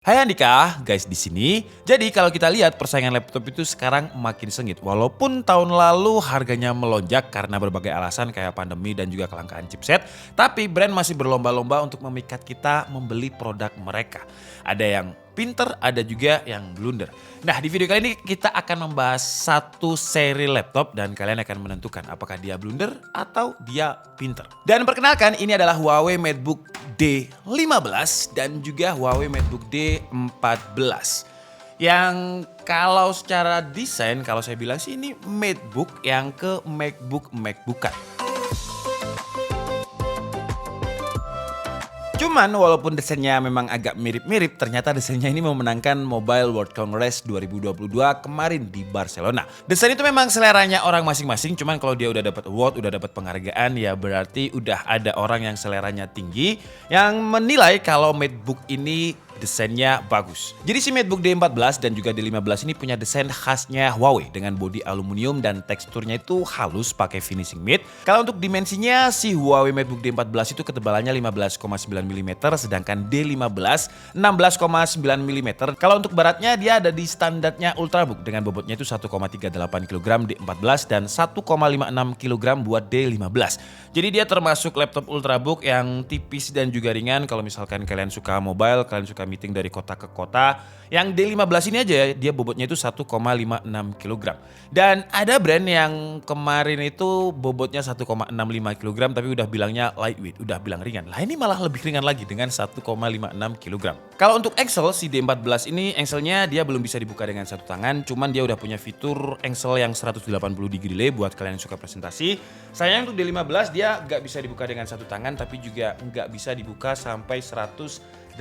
Hai Andika, guys di sini. Jadi kalau kita lihat persaingan laptop itu sekarang makin sengit. Walaupun tahun lalu harganya melonjak karena berbagai alasan kayak pandemi dan juga kelangkaan chipset, tapi brand masih berlomba-lomba untuk memikat kita membeli produk mereka. Ada yang pinter, ada juga yang blunder. Nah, di video kali ini kita akan membahas satu seri laptop dan kalian akan menentukan apakah dia blunder atau dia pinter. Dan perkenalkan, ini adalah Huawei MateBook D15 dan juga Huawei MateBook D14. Yang kalau secara desain, kalau saya bilang sih ini MateBook yang ke MacBookan. Cuman walaupun desainnya memang agak mirip-mirip, ternyata desainnya ini memenangkan Mobile World Congress 2022 kemarin di Barcelona. Desain itu memang seleranya orang masing-masing, cuman kalau dia udah dapat award, udah dapat penghargaan, ya berarti udah ada orang yang seleranya tinggi yang menilai kalau MateBook ini desainnya bagus. Jadi si MateBook D14 dan juga D15 ini punya desain khasnya Huawei dengan bodi aluminium dan teksturnya itu halus pakai finishing matte. Kalau untuk dimensinya si Huawei MateBook D14 itu ketebalannya 15,9 mm sedangkan D15 16,9 mm. Kalau untuk beratnya dia ada di standarnya Ultrabook dengan bobotnya itu 1,38 kg D14 dan 1,56 kg buat D15. Jadi dia termasuk laptop Ultrabook yang tipis dan juga ringan kalau misalkan kalian suka mobile, kalian suka meeting dari kota ke kota. Yang D15 ini aja ya, dia bobotnya itu 1,56 kg. Dan ada brand yang kemarin itu bobotnya 1,65 kg tapi udah bilangnya lightweight, udah bilang ringan. Lah ini malah lebih ringan lagi dengan 1,56 kg. Kalau untuk engsel si D14 ini engselnya dia belum bisa dibuka dengan satu tangan, cuman dia udah punya fitur engsel yang 180 degree delay buat kalian yang suka presentasi. Sayang untuk D15 dia nggak bisa dibuka dengan satu tangan tapi juga nggak bisa dibuka sampai 180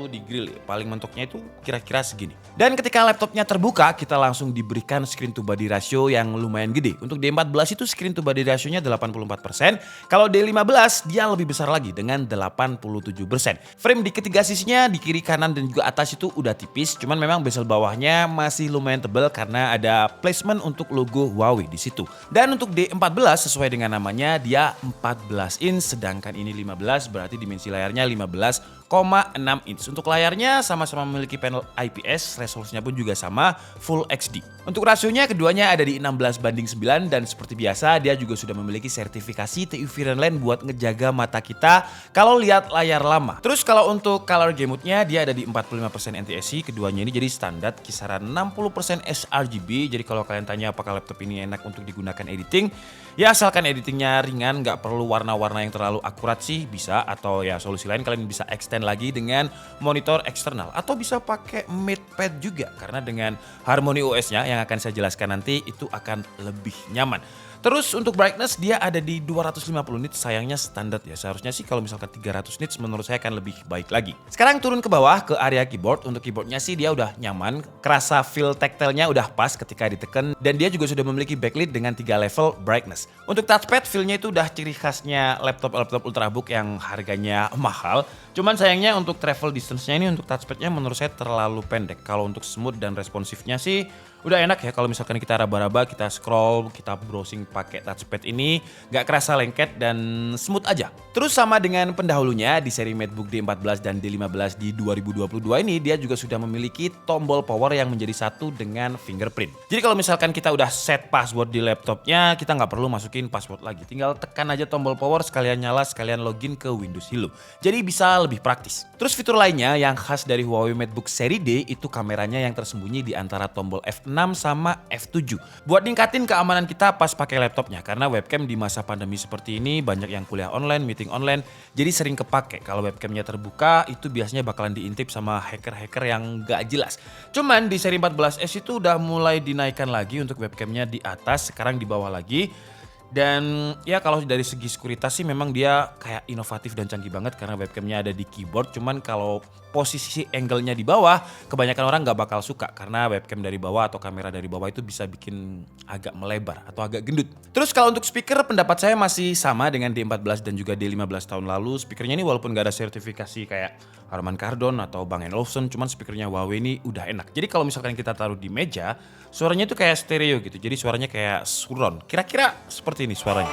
degree. Paling mentoknya itu kira-kira segini. Dan ketika laptopnya terbuka, kita langsung diberikan screen to body ratio yang lumayan gede. Untuk D14 itu screen to body ratio-nya 84%. Kalau D15 dia lebih besar lagi dengan 87%. Frame di ketiga sisinya di kiri, kanan dan juga atas itu udah tipis. Cuman memang bezel bawahnya masih lumayan tebal karena ada placement untuk logo Huawei di situ. Dan untuk D14 sesuai dengan namanya dia 14 inch sedangkan ini 15 berarti dimensi layarnya 15,6 inch. Untuk layarnya sama-sama memiliki panel IPS, resolusinya pun juga sama, Full HD. Untuk rasionya keduanya ada di 16:9 dan seperti biasa dia juga sudah memiliki sertifikasi TÜV Rheinland buat ngejaga mata kita kalau lihat layar lama. Terus kalau untuk color game mode-nya dia ada di 45% NTSC, keduanya ini jadi standar kisaran 60% sRGB. Jadi kalau kalian tanya apakah laptop ini enak untuk digunakan editing, ya asalkan editingnya ringan, nggak perlu warna-warna yang terlalu akurat sih bisa, atau ya solusi lain kalian bisa extend lagi dengan monitor eksternal atau bisa pakai MatePad juga karena dengan Harmony OS-nya yang akan saya jelaskan nanti itu akan lebih nyaman. Terus untuk brightness dia ada di 250 nits, sayangnya standar ya. Seharusnya sih kalau misalkan 300 nits menurut saya akan lebih baik lagi. Sekarang turun ke bawah ke area keyboard. Untuk keyboardnya sih dia udah nyaman, kerasa feel tactile-nya udah pas ketika ditekan dan dia juga sudah memiliki backlit dengan 3 level brightness. Untuk touchpad feel-nya itu udah ciri khasnya laptop Ultrabook yang harganya mahal. Cuman sayangnya untuk travel distance-nya ini untuk touchpad-nya menurut saya terlalu pendek. Kalau untuk smooth dan responsifnya sih udah enak ya kalau misalkan kita raba-raba, kita scroll, kita browsing pakai touchpad ini nggak kerasa lengket dan smooth aja. Terus sama dengan pendahulunya di seri MateBook D14 dan D15 di 2022 ini dia juga sudah memiliki tombol power yang menjadi satu dengan fingerprint. Jadi kalau misalkan kita udah set password di laptopnya, kita nggak perlu masukin password lagi. Tinggal tekan aja tombol power, sekalian nyala, sekalian login ke Windows Hello. Jadi bisa lebih praktis. Terus fitur lainnya yang khas dari Huawei MateBook seri D itu kameranya yang tersembunyi di antara tombol F6 sama F7 buat ningkatin keamanan kita pas pakai laptopnya karena webcam di masa pandemi seperti ini banyak yang kuliah online, meeting online, jadi sering kepake kalau webcamnya terbuka itu biasanya bakalan diintip sama hacker-hacker yang gak jelas. Cuman di seri 14S itu udah mulai dinaikkan lagi untuk webcamnya di atas, sekarang di bawah lagi. Dan ya kalau dari segi sekuritas sih memang dia kayak inovatif dan canggih banget karena webcamnya ada di keyboard. Cuman kalau posisi angle-nya di bawah kebanyakan orang nggak bakal suka karena webcam dari bawah atau kamera dari bawah itu bisa bikin agak melebar atau agak gendut. Terus kalau untuk speaker pendapat saya masih sama dengan D14 dan juga D15 tahun lalu. Speakernya ini walaupun nggak ada sertifikasi kayak Harman Kardon atau Bang & Olufsen, cuman speakernya Huawei ini udah enak. Jadi kalau misalkan kita taruh di meja, suaranya itu kayak stereo gitu. Jadi suaranya kayak surround. Kira-kira seperti ini suaranya.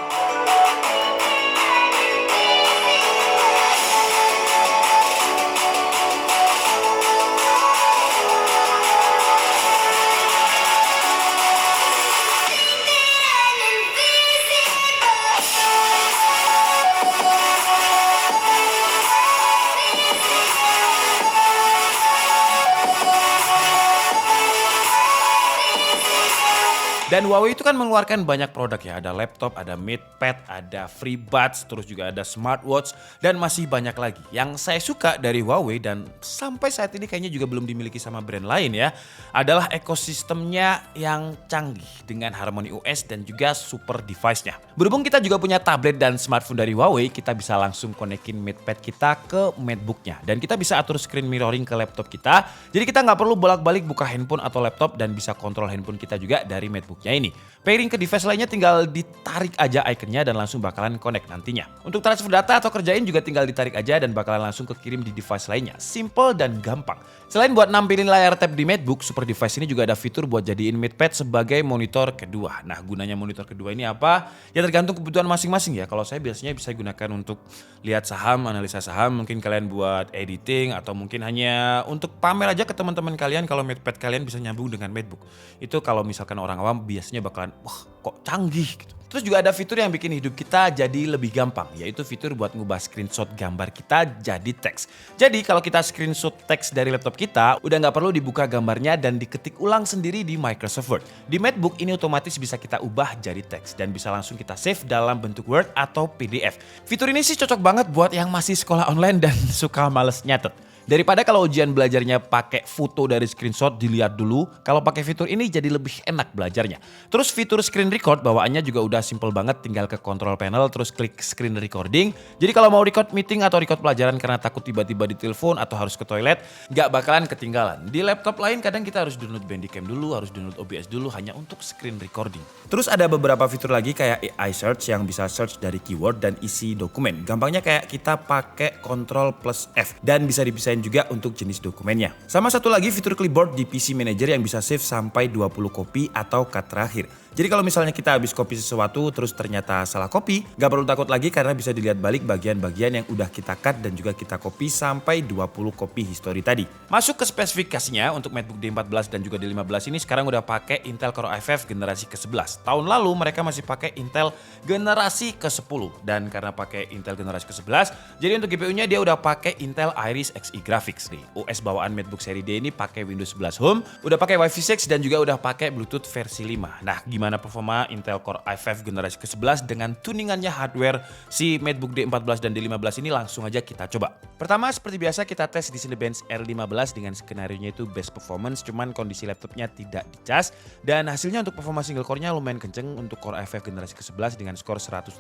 Dan Huawei itu kan mengeluarkan banyak produk ya, ada laptop, ada MatePad, ada FreeBuds, terus juga ada smartwatch, dan masih banyak lagi. Yang saya suka dari Huawei dan sampai saat ini kayaknya juga belum dimiliki sama brand lain ya, adalah ekosistemnya yang canggih dengan Harmony OS dan juga super device-nya. Berhubung kita juga punya tablet dan smartphone dari Huawei, kita bisa langsung konekin MatePad kita ke MateBook-nya. Dan kita bisa atur screen mirroring ke laptop kita, jadi kita nggak perlu bolak-balik buka handphone atau laptop dan bisa kontrol handphone kita juga dari MateBook ini. Pairing ke device lainnya tinggal ditarik aja ikonnya dan langsung bakalan connect nantinya. Untuk transfer data atau kerjain juga tinggal ditarik aja dan bakalan langsung kekirim di device lainnya. Simple dan gampang. Selain buat nampilin layar tab di MateBook, super device ini juga ada fitur buat jadiin MatePad sebagai monitor kedua. Nah, gunanya monitor kedua ini apa? Ya tergantung kebutuhan masing-masing ya. Kalau saya biasanya bisa gunakan untuk lihat saham, analisa saham, mungkin kalian buat editing atau mungkin hanya untuk pamer aja ke teman-teman kalian kalau MatePad kalian bisa nyambung dengan MateBook. Itu kalau misalkan orang awam biasanya bakalan, wah kok canggih gitu. Terus juga ada fitur yang bikin hidup kita jadi lebih gampang, yaitu fitur buat ngubah screenshot gambar kita jadi teks. Jadi kalau kita screenshot teks dari laptop kita, udah nggak perlu dibuka gambarnya dan diketik ulang sendiri di Microsoft Word. Di MateBook ini otomatis bisa kita ubah jadi teks dan bisa langsung kita save dalam bentuk Word atau PDF. Fitur ini sih cocok banget buat yang masih sekolah online dan suka males nyatet. Daripada kalau ujian belajarnya pakai foto dari screenshot dilihat dulu, kalau pakai fitur ini jadi lebih enak belajarnya. Terus fitur screen record bawaannya juga udah simple banget, tinggal ke control panel terus klik screen recording. Jadi kalau mau record meeting atau record pelajaran karena takut tiba-tiba ditelepon atau harus ke toilet, nggak bakalan ketinggalan. Di laptop lain kadang kita harus download Bandicam dulu, harus download OBS dulu hanya untuk screen recording. Terus ada beberapa fitur lagi kayak AI search yang bisa search dari keyword dan isi dokumen. Gampangnya kayak kita pakai Ctrl plus F dan bisa dipisahin juga untuk jenis dokumennya. Sama satu lagi fitur clipboard di PC Manager yang bisa save sampai 20 copy atau cut terakhir. Jadi kalau misalnya kita habis copy sesuatu terus ternyata salah copy, gak perlu takut lagi karena bisa dilihat balik bagian-bagian yang udah kita cut dan juga kita copy sampai 20 copy history tadi. Masuk ke spesifikasinya, untuk MateBook D14 dan juga D15 ini sekarang udah pakai Intel Core i5 generasi ke-11. Tahun lalu mereka masih pakai Intel generasi ke-10 dan karena pakai Intel generasi ke-11, jadi untuk GPU-nya dia udah pakai Intel Iris Xe Graphics nih. OS bawaan MateBook seri D ini pakai Windows 11 Home, udah pakai Wi-Fi 6 dan juga udah pakai Bluetooth versi 5. Nah, gimana performa Intel Core i5 generasi ke-11 dengan tuningannya hardware si MateBook D14 dan D15 ini, langsung aja kita coba. Pertama seperti biasa kita tes di Cinebench R15 dengan skenario-nya itu best performance, cuman kondisi laptopnya tidak dicas dan hasilnya untuk performa single core-nya lumayan kenceng untuk Core i5 generasi ke-11 dengan skor 181.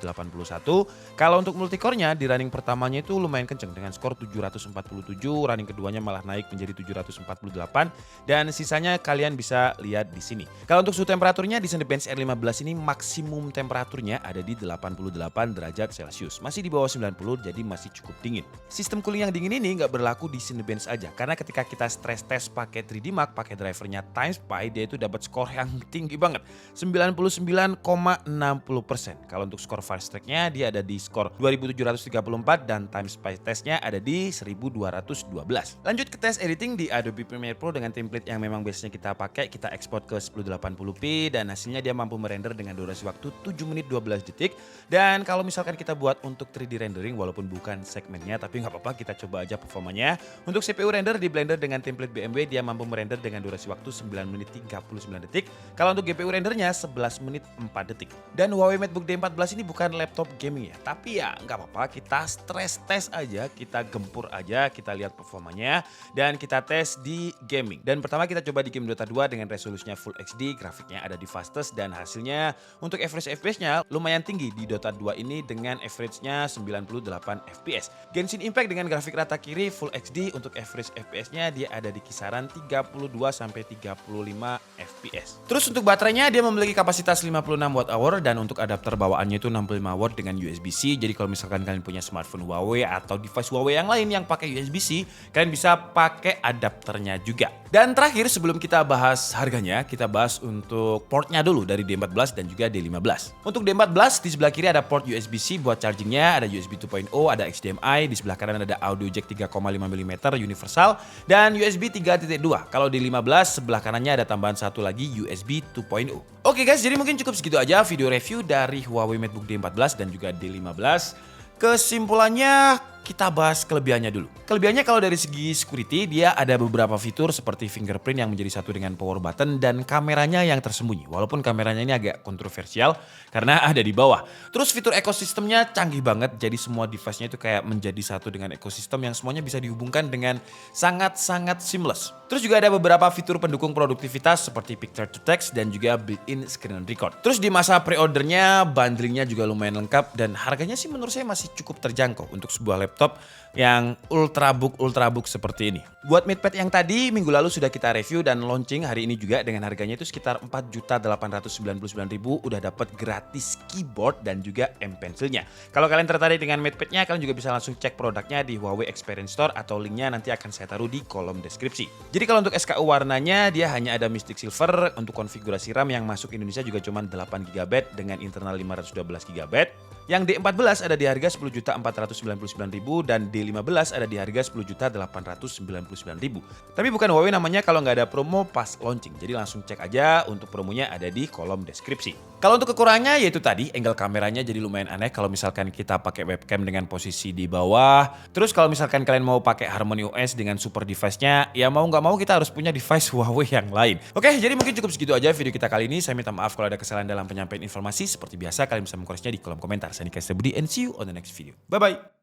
Kalau untuk multicore-nya di running pertamanya itu lumayan kenceng dengan skor 747, running keduanya malah naik menjadi 748 dan sisanya kalian bisa lihat di sini. Kalau untuk suhu temperaturnya di Cinebench R15 ini maksimum temperaturnya ada di 88 derajat Celcius. Masih di bawah 90 jadi masih cukup dingin. Sistem cooling yang dingin ini nggak berlaku di Cinebench aja karena ketika kita stress test pakai 3D Mark pakai drivernya TimeSpy dia itu dapat skor yang tinggi banget 99,60%. Kalau untuk skor fast track-nya dia ada di skor 2734 dan TimeSpy testnya ada di 1212. Lanjut ke tes editing di Adobe Premiere Pro dengan template yang memang biasanya kita pakai, kita export ke 1080p dan hasilnya dia mampu merender dengan durasi waktu 7 menit 12 detik. Dan kalau misalkan kita buat untuk 3D rendering walaupun bukan segmennya tapi nggak apa-apa, kita coba aja performanya. Untuk CPU render di Blender dengan template BMW dia mampu merender dengan durasi waktu 9 menit 39 detik. Kalau untuk GPU rendernya 11 menit 4 detik. Dan Huawei MateBook D14 ini bukan laptop gaming ya, tapi ya nggak apa-apa, kita stress test aja, kita gempur aja, kita lihat performanya dan kita tes di gaming. Dan pertama kita coba di game Dota 2 dengan resolusinya Full HD, grafiknya ada di fastest dan hasilnya untuk average FPS-nya lumayan tinggi di Dota 2 ini dengan average-nya 98 FPS. Genshin Impact dengan grafik rata kiri Full HD untuk average FPS-nya dia ada di kisaran 32 sampai 35 FPS. Terus untuk baterainya dia memiliki kapasitas 56 Wh dan untuk adapter bawaannya itu 65 watt dengan USB-C. Jadi kalau misalkan kalian punya smartphone Huawei atau device Huawei yang lain yang pakai USB-C, kalian bisa pakai adapternya juga. Dan terakhir sebelum kita bahas harganya, kita bahas untuk portnya dulu dari D14 dan juga D15. Untuk D14 di sebelah kiri ada port USB-C buat chargingnya, ada USB 2.0, ada HDMI, di sebelah kanan ada audio jack 3,5 mm universal dan USB 3.2. Kalau D15 sebelah kanannya ada tambahan satu lagi USB 2.0. Oke guys, jadi mungkin cukup segitu aja video review dari Huawei MateBook D14 dan juga D15. Kesimpulannya, kita bahas kelebihannya dulu. Kelebihannya kalau dari segi security, dia ada beberapa fitur seperti fingerprint yang menjadi satu dengan power button dan kameranya yang tersembunyi. Walaupun kameranya ini agak kontroversial karena ada di bawah. Terus fitur ekosistemnya canggih banget, jadi semua device-nya itu kayak menjadi satu dengan ekosistem yang semuanya bisa dihubungkan dengan sangat-sangat seamless. Terus juga ada beberapa fitur pendukung produktivitas seperti picture to text dan juga built-in screen record. Terus di masa pre-ordernya, bundlingnya juga lumayan lengkap dan harganya sih menurut saya masih cukup terjangkau untuk sebuah laptop yang ultrabook seperti ini. Buat MatePad yang tadi minggu lalu sudah kita review dan launching hari ini juga dengan harganya itu sekitar 4.899.000 udah dapat gratis keyboard dan juga M Pencilnya. Kalau kalian tertarik dengan MatePad-nya, kalian juga bisa langsung cek produknya di Huawei Experience Store atau linknya nanti akan saya taruh di kolom deskripsi. Jadi kalau untuk SKU warnanya dia hanya ada Mystic Silver, untuk konfigurasi RAM yang masuk Indonesia juga cuma 8GB dengan internal 512GB. Yang D14 ada di harga 10.499.000 dan D15 ada di harga 10.899.000. Tapi bukan Huawei namanya kalau nggak ada promo pas launching. Jadi langsung cek aja, untuk promonya ada di kolom deskripsi. Kalau untuk kekurangannya yaitu tadi angle kameranya jadi lumayan aneh kalau misalkan kita pakai webcam dengan posisi di bawah. Terus kalau misalkan kalian mau pakai Harmony OS dengan super device-nya, ya mau nggak mau kita harus punya device Huawei yang lain. Oke, jadi mungkin cukup segitu aja video kita kali ini. Saya minta maaf kalau ada kesalahan dalam penyampaian informasi. Seperti biasa kalian bisa mengkoreksinya di kolom komentar. Saya Nika Budi and see you on the next video. Bye-bye.